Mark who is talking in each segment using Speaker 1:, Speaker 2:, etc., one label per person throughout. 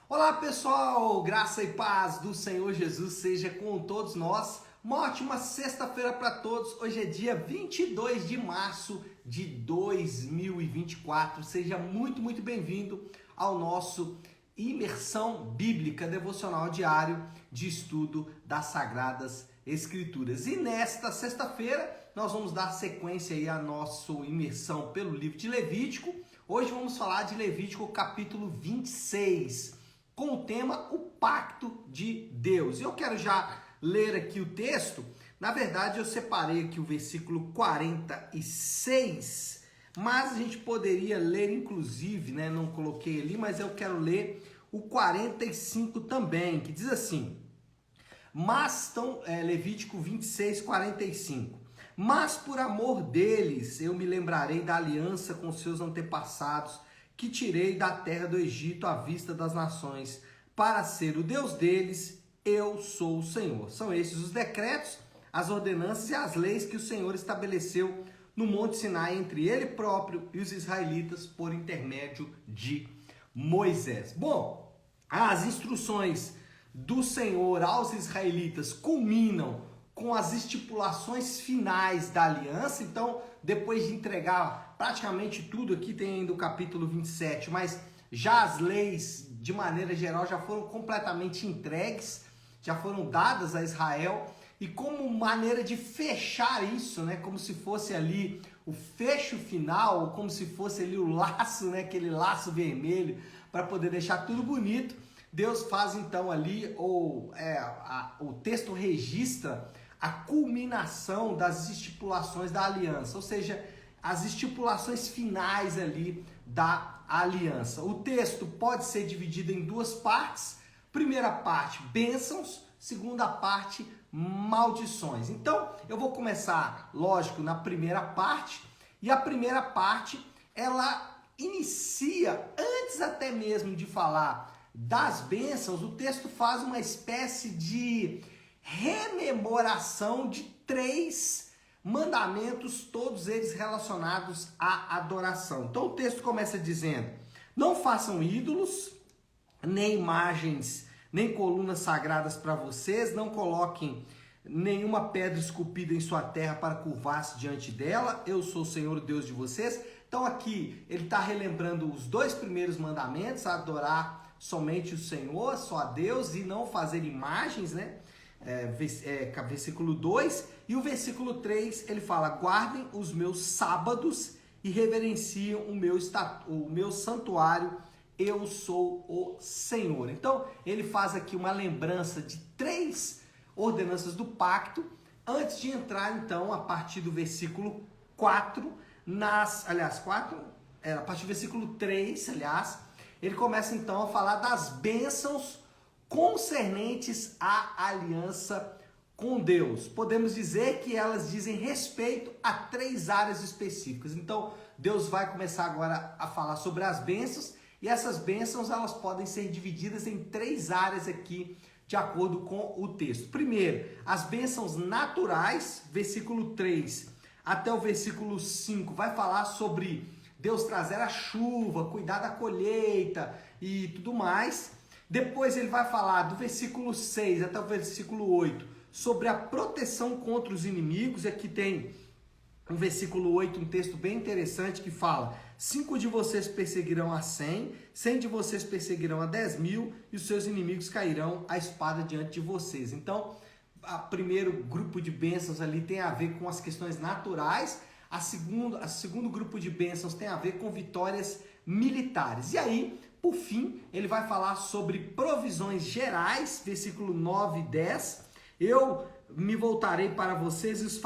Speaker 1: Olá pessoal, graça e paz do Senhor Jesus seja com todos nós. Uma ótima sexta-feira para todos. Hoje é dia 22 de março de 2024. Seja muito bem-vindo ao nosso Imersão Bíblica Devocional Diário de Estudo das Sagradas Escrituras. E nesta sexta-feira nós vamos dar sequência aí à nossa imersão pelo livro de Levítico. Hoje vamos falar de Levítico capítulo 26. Com o tema O Pacto de Deus. Eu quero já ler aqui o texto. Na verdade, eu separei aqui o versículo 46, mas a gente poderia ler inclusive, né? Não coloquei ali, mas eu quero ler o 45 também, que diz assim: Levítico 26, 45. Mas por amor deles eu me lembrarei da aliança com seus antepassados, que tirei da terra do Egito à vista das nações, para ser o Deus deles, eu sou o Senhor. São esses os decretos, as ordenanças e as leis que o Senhor estabeleceu no Monte Sinai entre ele próprio e os israelitas por intermédio de Moisés. Bom, as instruções do Senhor aos israelitas culminam com as estipulações finais da aliança. Então, depois de entregar praticamente tudo, aqui tem ainda o capítulo 27, mas já as leis, de maneira geral, já foram completamente entregues, já foram dadas a Israel, e como maneira de fechar isso, né, como se fosse ali o fecho final, como se fosse ali o laço, né, aquele laço vermelho, para poder deixar tudo bonito, Deus faz então ali, o texto registra a culminação das estipulações da aliança, ou seja, as estipulações finais ali da aliança. O texto pode ser dividido em duas partes. Primeira parte, bênçãos. Segunda parte, maldições. Então, eu vou começar, lógico, na primeira parte. E a primeira parte, ela inicia, antes até mesmo de falar das bênçãos, o texto faz uma espécie de rememoração de 3 mandamentos, todos eles relacionados à adoração. Então o texto começa dizendo: não façam ídolos, nem imagens, nem colunas sagradas para vocês, não coloquem nenhuma pedra esculpida em sua terra para curvar-se diante dela, eu sou o Senhor Deus de vocês. Então aqui ele está relembrando os 2 primeiros mandamentos: adorar somente o Senhor, só a Deus, e não fazer imagens, né? Versículo 2, e o versículo 3 ele fala: guardem os meus sábados e reverenciem o meu santuário, eu sou o Senhor. Então ele faz aqui uma lembrança de 3 ordenanças do pacto, antes de entrar então a partir do versículo 4, a partir do versículo 3, ele começa então a falar das bênçãos concernentes à aliança com Deus. Podemos dizer que elas dizem respeito a 3 áreas específicas. Então, Deus vai começar agora a falar sobre as bênçãos, e essas bênçãos elas podem ser divididas em 3 áreas aqui, de acordo com o texto. Primeiro, as bênçãos naturais, versículo 3 até o versículo 5, vai falar sobre Deus trazer a chuva, cuidar da colheita e tudo mais. Depois ele vai falar do versículo 6 até o versículo 8 sobre a proteção contra os inimigos. E aqui tem um versículo 8, um texto bem interessante que fala: 5 de vocês perseguirão a 100, 100 de vocês perseguirão a 10.000 e os seus inimigos cairão à espada diante de vocês. Então, o primeiro grupo de bênçãos ali tem a ver com as questões naturais. O segundo grupo de bênçãos tem a ver com vitórias militares. E aí, por fim, ele vai falar sobre provisões gerais, versículo 9 e 10. Eu me voltarei para vocês e os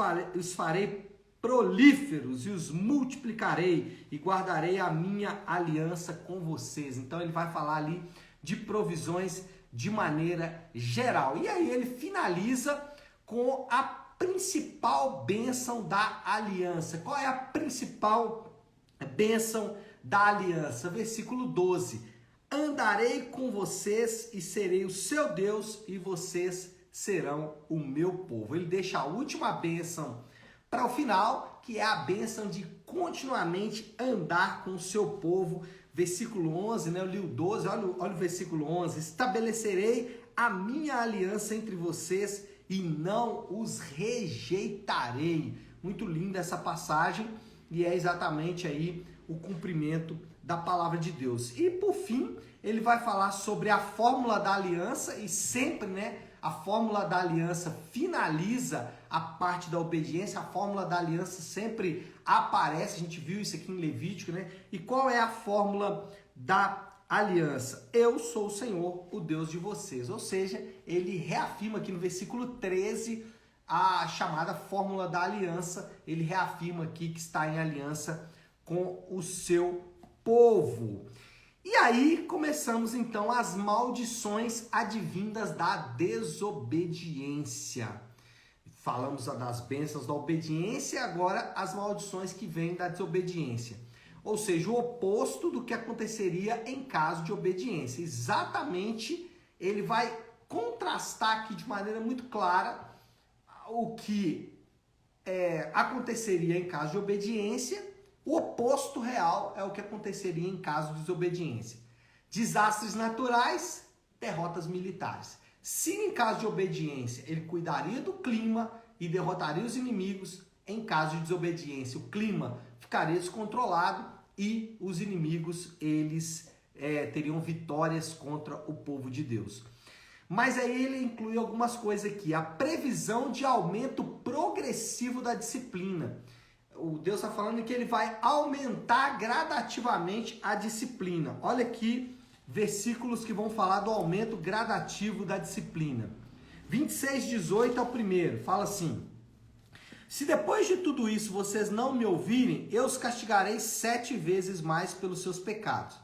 Speaker 1: farei prolíferos e os multiplicarei e guardarei a minha aliança com vocês. Então ele vai falar ali de provisões de maneira geral. E aí ele finaliza com a principal bênção da aliança. Qual é a principal bênção da aliança? Versículo 12: andarei com vocês e serei o seu Deus e vocês serão o meu povo. Ele deixa a última bênção para o final, que é a bênção de continuamente andar com o seu povo. versículo 11, né? Eu li o 12, olha o versículo 11. Estabelecerei a minha aliança entre vocês e não os rejeitarei. Muito linda essa passagem e é exatamente aí o cumprimento da palavra de Deus. E por fim, ele vai falar sobre a fórmula da aliança e sempre, né? A fórmula da aliança finaliza a parte da obediência, a fórmula da aliança sempre aparece, a gente viu isso aqui em Levítico, né? E qual é a fórmula da aliança? Eu sou o Senhor, o Deus de vocês. Ou seja, ele reafirma aqui no versículo 13 a chamada fórmula da aliança, ele reafirma aqui que está em aliança com o seu povo. E aí começamos então as maldições advindas da desobediência. Falamos das bênçãos da obediência, agora as maldições que vêm da desobediência. Ou seja, o oposto do que aconteceria em caso de obediência. Exatamente, ele vai contrastar aqui de maneira muito clara o que aconteceria em caso de obediência. O oposto real é o que aconteceria em caso de desobediência. Desastres naturais, derrotas militares. Se em caso de obediência ele cuidaria do clima e derrotaria os inimigos, em caso de desobediência o clima ficaria descontrolado e os inimigos eles teriam vitórias contra o povo de Deus. Mas aí ele inclui algumas coisas aqui. A previsão de aumento progressivo da disciplina. O Deus está falando que ele vai aumentar gradativamente a disciplina. Olha aqui, versículos que vão falar do aumento gradativo da disciplina. 26:18 é o primeiro, fala assim: se depois de tudo isso vocês não me ouvirem, eu os castigarei 7 vezes mais pelos seus pecados.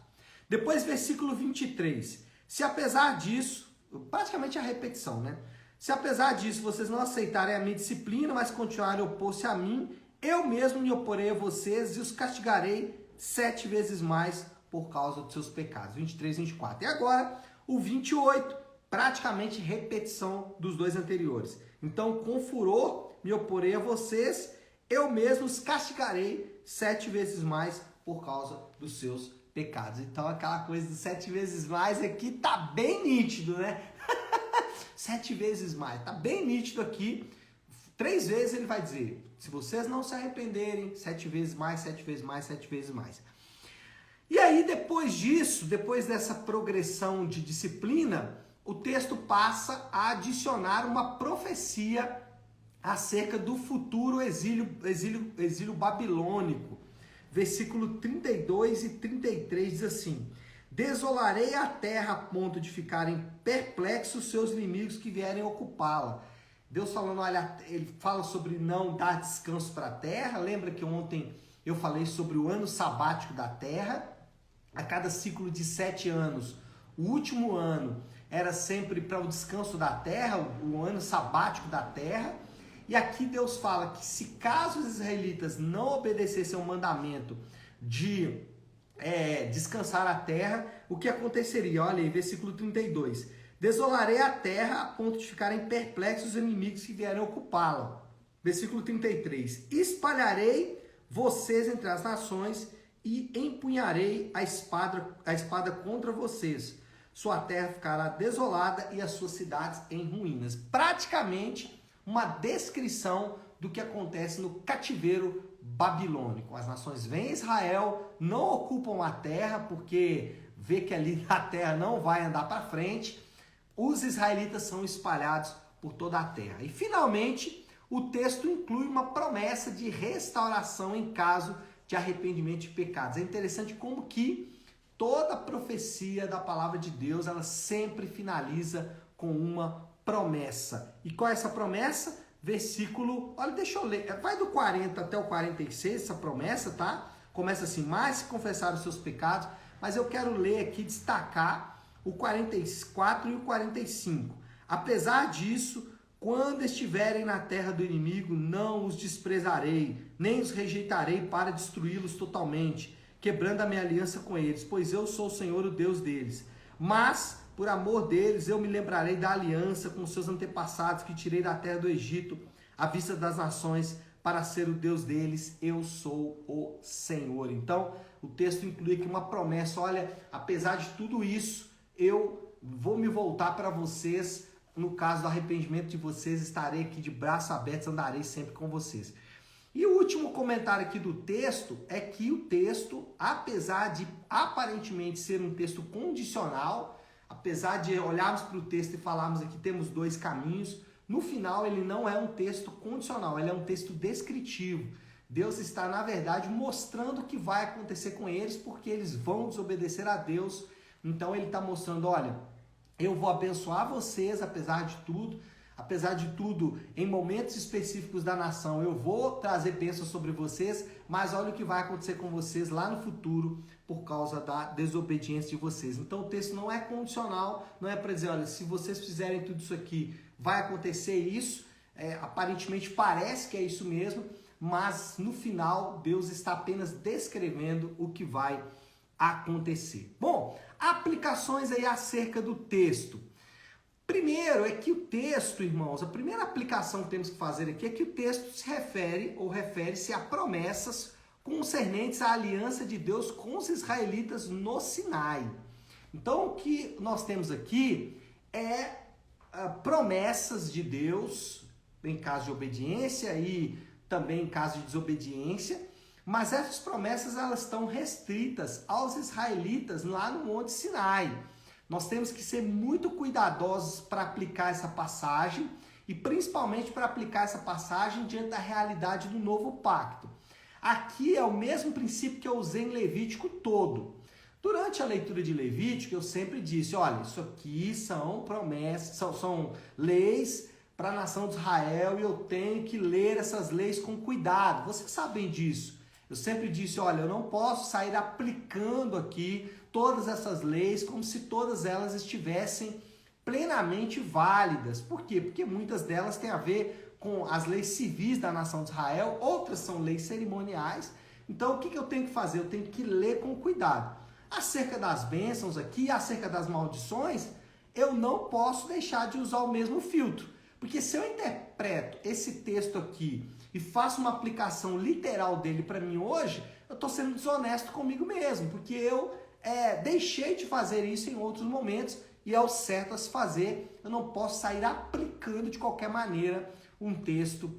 Speaker 1: Depois, versículo 23, se apesar disso, praticamente a repetição, né? Se apesar disso vocês não aceitarem a minha disciplina, mas continuarem a opor-se a mim, eu mesmo me oporei a vocês e os castigarei 7 vezes mais por causa dos seus pecados. 23, 24. E agora, o 28, praticamente repetição dos dois anteriores. Então, com furor, me oporei a vocês, eu mesmo os castigarei 7 vezes mais por causa dos seus pecados. Então, aquela coisa dos 7 vezes mais aqui tá bem nítido, né? 7 vezes mais, tá bem nítido aqui. 3 vezes ele vai dizer, se vocês não se arrependerem, 7 vezes mais, 7 vezes mais, 7 vezes mais. E aí, depois disso, depois dessa progressão de disciplina, o texto passa a adicionar uma profecia acerca do futuro exílio babilônico. Versículo 32 e 33 diz assim: desolarei a terra a ponto de ficarem perplexos seus inimigos que vierem ocupá-la. Deus falando, olha, ele fala sobre não dar descanso para a terra. Lembra que ontem eu falei sobre o ano sabático da terra? A cada ciclo de 7 anos, o último ano era sempre para o descanso da terra, o ano sabático da terra. E aqui Deus fala que se caso os israelitas não obedecessem ao mandamento de descansar a terra, o que aconteceria? Olha aí, versículo 32. Desolarei a terra a ponto de ficarem perplexos os inimigos que vierem ocupá-la. Versículo 33. Espalharei vocês entre as nações e empunharei a espada contra vocês. Sua terra ficará desolada e as suas cidades em ruínas. Praticamente uma descrição do que acontece no cativeiro babilônico. As nações vêm a Israel, não ocupam a terra porque vê que ali a terra não vai andar para frente. Os israelitas são espalhados por toda a terra. E finalmente, o texto inclui uma promessa de restauração em caso de arrependimento de pecados. É interessante como que toda a profecia da palavra de Deus, ela sempre finaliza com uma promessa. E qual é essa promessa? Versículo, olha, deixa eu ler, vai do 40 até o 46, essa promessa, tá? Começa assim: mas se confessar os seus pecados, mas eu quero ler aqui, destacar o 44 e o 45. Apesar disso, quando estiverem na terra do inimigo, não os desprezarei, nem os rejeitarei para destruí-los totalmente, quebrando a minha aliança com eles, pois eu sou o Senhor, o Deus deles. Mas, por amor deles, eu me lembrarei da aliança com os seus antepassados que tirei da terra do Egito, à vista das nações, para ser o Deus deles. Eu sou o Senhor. Então, o texto inclui aqui uma promessa, olha, apesar de tudo isso, eu vou me voltar para vocês, no caso do arrependimento de vocês, estarei aqui de braços abertos, andarei sempre com vocês. E o último comentário aqui do texto é que o texto, apesar de aparentemente ser um texto condicional, apesar de olharmos para o texto e falarmos aqui temos dois caminhos, no final ele não é um texto condicional, ele é um texto descritivo. Deus está, na verdade, mostrando o que vai acontecer com eles, porque eles vão desobedecer a Deus. Então ele está mostrando, olha, eu vou abençoar vocês, apesar de tudo, em momentos específicos da nação, eu vou trazer bênçãos sobre vocês, mas olha o que vai acontecer com vocês lá no futuro, por causa da desobediência de vocês. Então o texto não é condicional, não é para dizer, olha, se vocês fizerem tudo isso aqui, vai acontecer isso, aparentemente parece que é isso mesmo, mas no final Deus está apenas descrevendo o que vai acontecer. Bom, aplicações aí acerca do texto. Primeiro é que o texto, irmãos, a primeira aplicação que temos que fazer aqui é que o texto se refere-se a promessas concernentes à aliança de Deus com os israelitas no Sinai. Então, o que nós temos aqui é promessas de Deus em caso de obediência e também em caso de desobediência, mas essas promessas elas estão restritas aos israelitas lá no Monte Sinai. Nós temos que ser muito cuidadosos para aplicar essa passagem e principalmente para aplicar essa passagem diante da realidade do novo pacto. Aqui é o mesmo princípio que eu usei em Levítico todo. Durante a leitura de Levítico eu sempre disse, olha, isso aqui são promessas, são leis para a nação de Israel e eu tenho que ler essas leis com cuidado. Vocês sabem disso. Eu sempre disse, olha, eu não posso sair aplicando aqui todas essas leis como se todas elas estivessem plenamente válidas. Por quê? Porque muitas delas têm a ver com as leis civis da nação de Israel, outras são leis cerimoniais. Então, o que eu tenho que fazer? Eu tenho que ler com cuidado. Acerca das bênçãos aqui, acerca das maldições, eu não posso deixar de usar o mesmo filtro. Porque se eu interpreto esse texto aqui e faço uma aplicação literal dele para mim hoje, eu estou sendo desonesto comigo mesmo, porque eu deixei de fazer isso em outros momentos e é o certo a se fazer. Eu não posso sair aplicando de qualquer maneira um texto,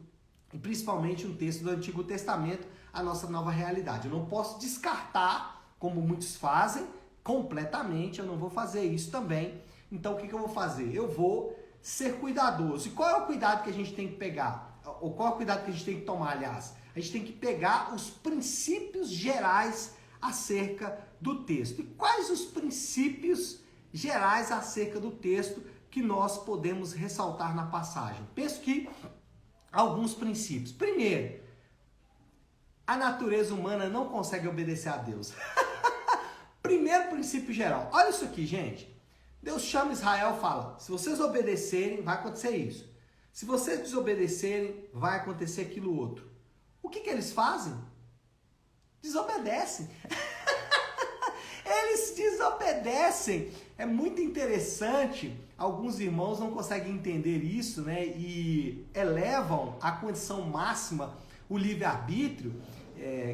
Speaker 1: e principalmente um texto do Antigo Testamento, à nossa nova realidade. Eu não posso descartar, como muitos fazem, completamente, eu não vou fazer isso também. Então o que eu vou fazer? Eu vou ser cuidadoso. E qual é o cuidado que a gente tem que pegar? Ou qual é o cuidado que a gente tem que tomar, aliás? A gente tem que pegar os princípios gerais acerca do texto. E quais os princípios gerais acerca do texto que nós podemos ressaltar na passagem? Penso que alguns princípios. Primeiro, a natureza humana não consegue obedecer a Deus. Primeiro princípio geral. Olha isso aqui, gente. Deus chama Israel e fala, se vocês obedecerem, vai acontecer isso. Se vocês desobedecerem, vai acontecer aquilo outro. O que eles fazem? Desobedecem. Eles desobedecem. É muito interessante. Alguns irmãos não conseguem entender isso, né? E elevam à condição máxima o livre-arbítrio,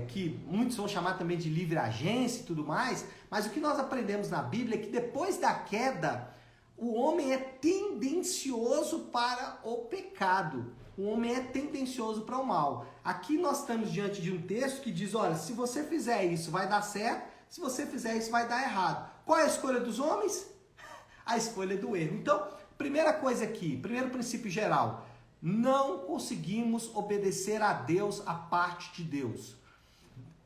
Speaker 1: que muitos vão chamar também de livre-agência e tudo mais. Mas o que nós aprendemos na Bíblia é que depois da queda, o homem é tendencioso para o pecado. O homem é tendencioso para o mal. Aqui nós estamos diante de um texto que diz, olha, se você fizer isso vai dar certo, se você fizer isso vai dar errado. Qual é a escolha dos homens? A escolha do erro. Então, primeira coisa aqui, primeiro princípio geral, não conseguimos obedecer a Deus, a parte de Deus.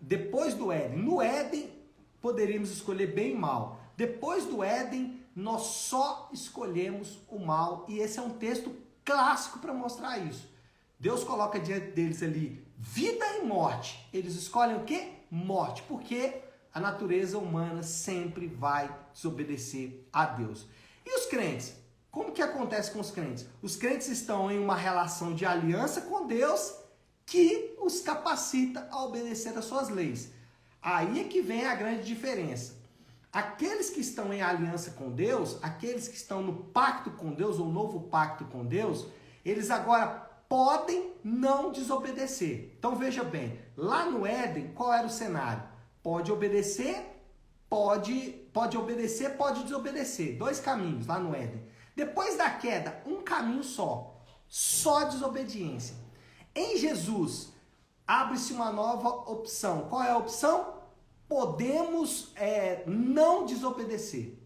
Speaker 1: Depois do Éden, no Éden poderíamos escolher bem e mal. Depois do Éden, nós só escolhemos o mal. E esse é um texto clássico para mostrar isso. Deus coloca diante deles ali vida e morte. Eles escolhem o quê? Morte. Porque a natureza humana sempre vai desobedecer a Deus. E os crentes? Como que acontece com os crentes? Os crentes estão em uma relação de aliança com Deus que os capacita a obedecer às suas leis. Aí é que vem a grande diferença. Aqueles que estão em aliança com Deus, aqueles que estão no pacto com Deus, ou novo pacto com Deus, eles agora podem não desobedecer. Então veja bem, lá no Éden, qual era o cenário? Pode obedecer, pode obedecer, pode desobedecer. 2 caminhos lá no Éden. Depois da queda, um caminho só desobediência. Em Jesus, abre-se uma nova opção. Qual é a opção? Podemos não desobedecer.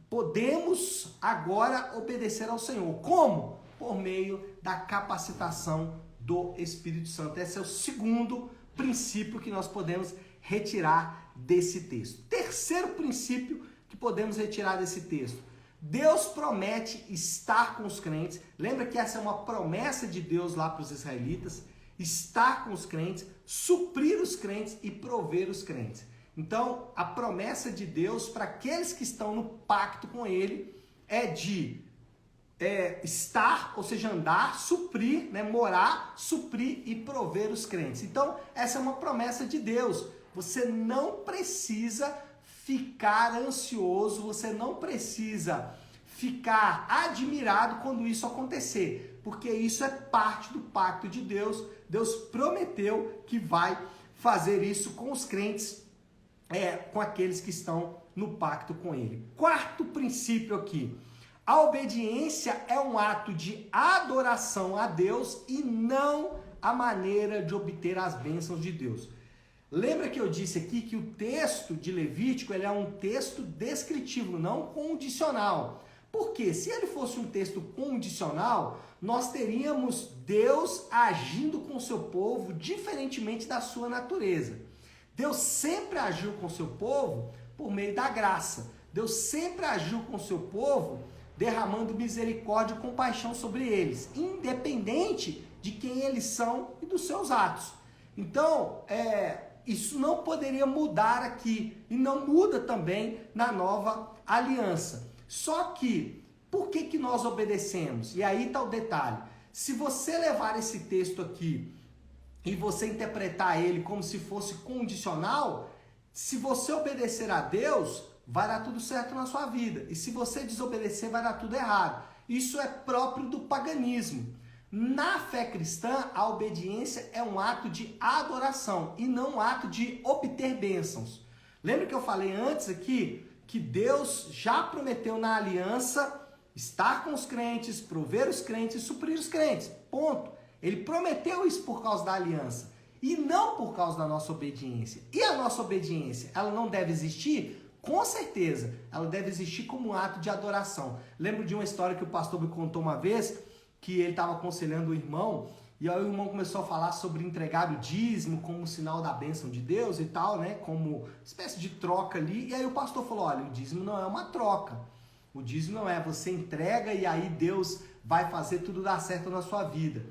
Speaker 1: Podemos agora obedecer ao Senhor. Como? Por meio da capacitação do Espírito Santo. Esse é o segundo princípio que nós podemos retirar desse texto. Terceiro princípio que podemos retirar desse texto. Deus promete estar com os crentes. Lembra que essa é uma promessa de Deus lá para os israelitas. Estar com os crentes, suprir os crentes e prover os crentes. Então, a promessa de Deus para aqueles que estão no pacto com Ele é de estar, ou seja, andar, suprir, morar, suprir e prover os crentes. Então, essa é uma promessa de Deus. Você não precisa ficar ansioso, você não precisa ficar admirado quando isso acontecer, porque isso é parte do pacto de Deus. Deus prometeu que vai fazer isso com os crentes, com aqueles que estão no pacto com Ele. Quarto princípio aqui. A obediência é um ato de adoração a Deus e não a maneira de obter as bênçãos de Deus. Lembra que eu disse aqui que o texto de Levítico ele é um texto descritivo, não condicional. Porque se ele fosse um texto condicional, nós teríamos Deus agindo com o seu povo diferentemente da sua natureza. Deus sempre agiu com o seu povo por meio da graça. Deus sempre agiu com o seu povo derramando misericórdia e compaixão sobre eles, independente de quem eles são e dos seus atos. Então, isso não poderia mudar aqui e não muda também na nova aliança. Só que, por que nós obedecemos? E aí está o detalhe. Se você levar esse texto aqui e você interpretar ele como se fosse condicional, se você obedecer a Deus, vai dar tudo certo na sua vida. E se você desobedecer, vai dar tudo errado. Isso é próprio do paganismo. Na fé cristã, a obediência é um ato de adoração e não um ato de obter bênçãos. Lembra que eu falei antes aqui que Deus já prometeu na aliança estar com os crentes, prover os crentes e suprir os crentes. Ponto. Ele prometeu isso por causa da aliança e não por causa da nossa obediência. E a nossa obediência, ela não deve existir? Com certeza, ela deve existir como um ato de adoração. Lembro de uma história que o pastor me contou uma vez, que ele estava aconselhando o irmão, e aí o irmão começou a falar sobre entregar o dízimo como sinal da bênção de Deus e tal, como espécie de troca ali. E aí o pastor falou, olha, o dízimo não é uma troca. O dízimo não é, você entrega e aí Deus vai fazer tudo dar certo na sua vida.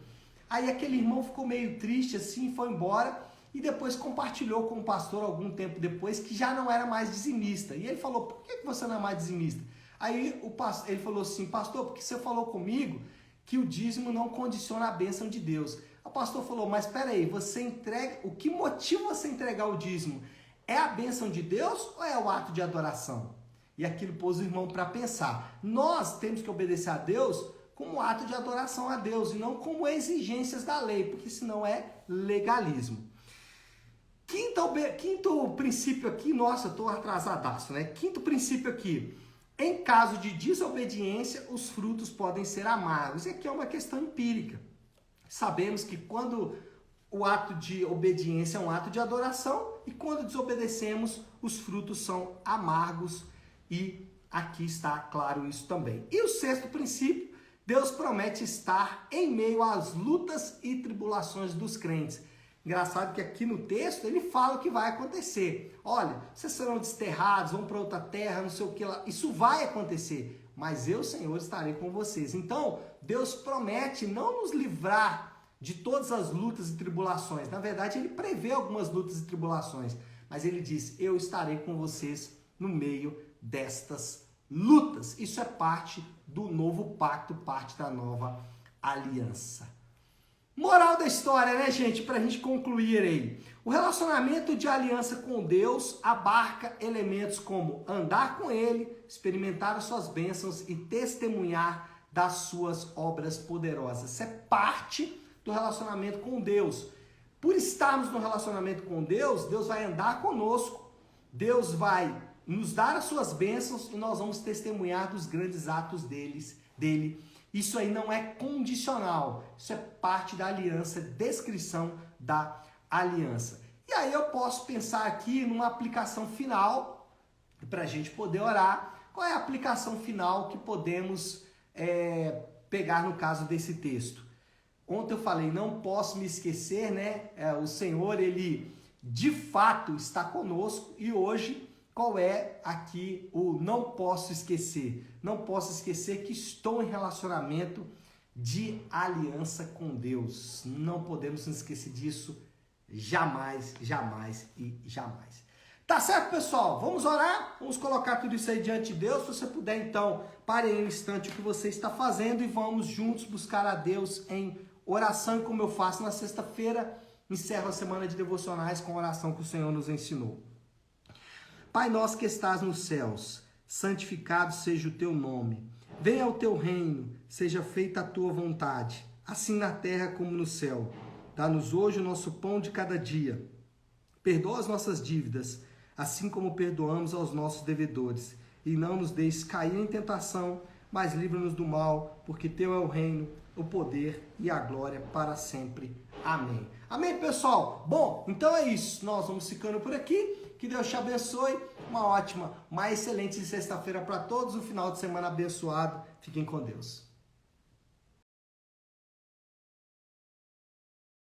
Speaker 1: Aí aquele irmão ficou meio triste assim, foi embora. E depois compartilhou com o pastor algum tempo depois que já não era mais dizimista. E ele falou, por que você não é mais dizimista? Aí ele falou assim, pastor, porque você falou comigo que o dízimo não condiciona a bênção de Deus. O pastor falou, mas espera aí, você entrega, o que motiva você a entregar o dízimo? É a bênção de Deus ou é o ato de adoração? E aquilo pôs o irmão para pensar. Nós temos que obedecer a Deus como ato de adoração a Deus e não como exigências da lei, porque senão é legalismo. Quinto princípio aqui, nossa, eu estou atrasadaço, Quinto princípio aqui, em caso de desobediência, os frutos podem ser amargos. E aqui é uma questão empírica. Sabemos que quando o ato de obediência é um ato de adoração e quando desobedecemos, os frutos são amargos e aqui está claro isso também. E o sexto princípio, Deus promete estar em meio às lutas e tribulações dos crentes. Engraçado que aqui no texto ele fala o que vai acontecer. Olha, vocês serão desterrados, vão para outra terra, não sei o que lá. Isso vai acontecer, mas eu, Senhor, estarei com vocês. Então, Deus promete não nos livrar de todas as lutas e tribulações. Na verdade, ele prevê algumas lutas e tribulações, mas ele diz, eu estarei com vocês no meio destas lutas. Isso é parte do novo pacto, parte da nova aliança. Moral da história, gente? Para a gente concluir aí. O relacionamento de aliança com Deus abarca elementos como andar com Ele, experimentar as suas bênçãos e testemunhar das suas obras poderosas. Isso é parte do relacionamento com Deus. Por estarmos no relacionamento com Deus, Deus vai andar conosco, Deus vai nos dar as suas bênçãos e nós vamos testemunhar dos grandes atos dele. Isso aí não é condicional, isso é parte da aliança, descrição da aliança. E aí eu posso pensar aqui numa aplicação final, para a gente poder orar. Qual é a aplicação final que podemos pegar no caso desse texto? Ontem eu falei, não posso me esquecer, né? O Senhor, Ele de fato está conosco. E hoje, qual é aqui o não posso esquecer? Não posso esquecer que estou em relacionamento de aliança com Deus. Não podemos nos esquecer disso jamais, jamais e jamais. Tá certo, pessoal? Vamos orar? Vamos colocar tudo isso aí diante de Deus. Se você puder, então, pare aí um instante o que você está fazendo e vamos juntos buscar a Deus em oração, como eu faço na sexta-feira. Encerro a semana de devocionais com a oração que o Senhor nos ensinou. Pai nosso que estás nos céus, santificado seja o teu nome. Venha o teu reino, seja feita a tua vontade, assim na terra como no céu. Dá-nos hoje o nosso pão de cada dia. Perdoa as nossas dívidas, assim como perdoamos aos nossos devedores. E não nos deixes cair em tentação, mas livra-nos do mal, porque teu é o reino, o poder e a glória para sempre. Amém. Amém, pessoal? Bom, então é isso. Nós vamos ficando por aqui. Que Deus te abençoe. Uma ótima, uma excelente sexta-feira para todos. Um final de semana abençoado. Fiquem com Deus.